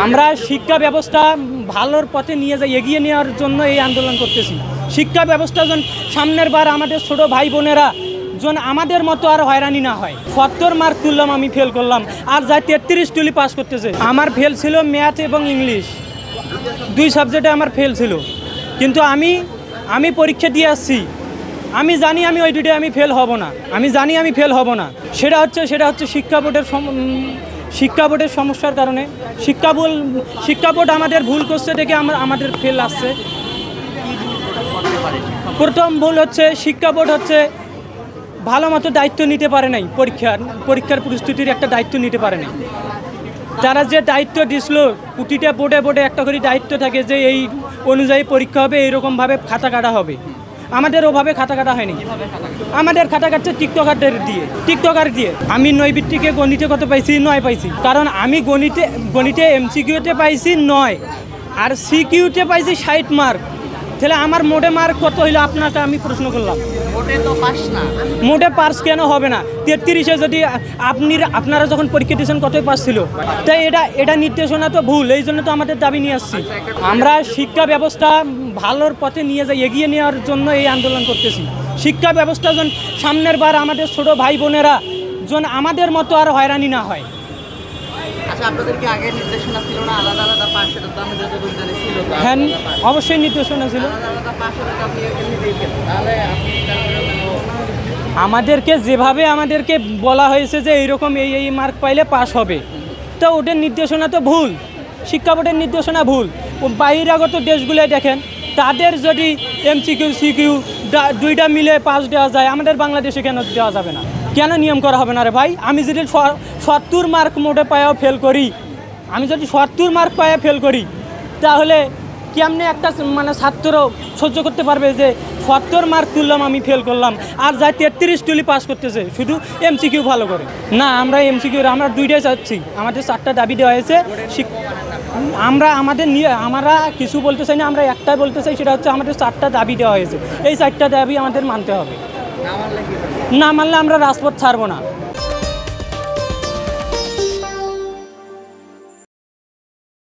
আমরা শিক্ষা ব্যবস্থা ভালোর পথে নিয়ে যাই, এগিয়ে নেওয়ার জন্য এই আন্দোলন করতেছি। শিক্ষা ব্যবস্থা যেন সামনের বার আমাদের ছোট ভাই বোনেরা যেন আমাদের মতো আর হয়রানি না হয়। 70 মার্ক তুললাম, আমি ফেল করলাম, আর যাই 33 তুলি পাস করতেছে। আমার ফেল ছিল ম্যাথ এবং ইংলিশ, 2 সাবজেক্টে আমার ফেল ছিল, কিন্তু আমি পরীক্ষা দিয়ে আসছি। আমি জানি আমি ওই দুটো আমি ফেল হব না, আমি জানি আমি ফেল হব না। সেটা হচ্ছে শিক্ষা বোর্ডের সমস্যার কারণে। শিক্ষা বোর্ড আমাদের ভুল করছে দেখে আমাদের ফেল আসছে। প্রথম ভুল হচ্ছে শিক্ষা বোর্ড ভালো মতো দায়িত্ব নিতে পারে নাই, পরীক্ষার পরিস্থিতির একটা দায়িত্ব নিতে পারে নাই। তারা যে দায়িত্ব দিছিল, প্রতিটা বোর্ডে একটা করে দায়িত্ব থাকে যে এই অনুযায়ী পরীক্ষা হবে, এইরকমভাবে খাতা কাটা হবে। আমাদের ওভাবে খাতা কাটা হয়নি, আমাদের খাতা কাটছে টিকটকার দিয়ে। আমি নৈবিত্তিকে গণিতে কত পাইছি? 9 পাইছি, কারণ আমি গণিতে এমসিকিউতে পাইছি 9 আর সিকিউতে পাইছি 60 মার্ক। তাহলে আমার মোটে মার্ক কত হইলো আপনাকে আমি প্রশ্ন করলাম? মোটে পাস কেন হবে না? 33-এ যদি আপনারা যখন পরীক্ষা দিয়েছেন কতই পাস ছিল? তাই এটা নির্দেশনা তো ভুল, এই জন্য তো আমাদের দাবি নিয়ে আসছি। আমরা শিক্ষা ব্যবস্থা ভালোর পথে নিয়ে যাই, এগিয়ে নেওয়ার জন্য এই আন্দোলন করতেছি। শিক্ষা ব্যবস্থা যেন সামনের বার আমাদের ছোট ভাই বোনেরা যেন আমাদের মতো আর হয়রানি না হয়। আচ্ছা, আপনাদের কি আগে নির্দেশনা ছিল না আলাদা আলাদা পাশের দাম যতদূর জানি ছিল? হ্যাঁ, অবশ্যই নির্দেশনা ছিল। আমাদেরকে যেভাবে আমাদেরকে বলা হয়েছে যে এইরকম এই মার্ক পাইলে পাস হবে, তো ওদের নির্দেশনা তো ভুল, শিক্ষা বোর্ডের নির্দেশনা ভুল। বহিরাগত দেশগুলোয় দেখেন, তাদের যদি এমসিকিউ সিকিউ 2টা মিলে পাস দেওয়া যায়, আমাদের বাংলাদেশে কেন দেওয়া যাবে না? কেন নিয়ম করা হবে না রে ভাই? আমি যদি 70 মার্ক মোটে পায়াও ফেল করি, তাহলে কেমনে একটা ছাত্র সহ্য করতে পারবে যে 70 মার্ক তুললাম, আমি ফেল করলাম, আর যাই 33 তুলি পাস করতেছে শুধু এমসিকিউ ভালো করে? না, আমরা আমরা 2টাই চাচ্ছি। আমাদের 4টা দাবি দেওয়া হয়েছে। আমরা কিছু বলতে চাই না, আমরা একটাই বলতে চাই, সেটা হচ্ছে আমাদের 4টা দাবি দেওয়া হয়েছে। এই 4টা দাবি আমাদের মানতে হবে, না মানলে আমরা রাজপথ ছাড়বো না।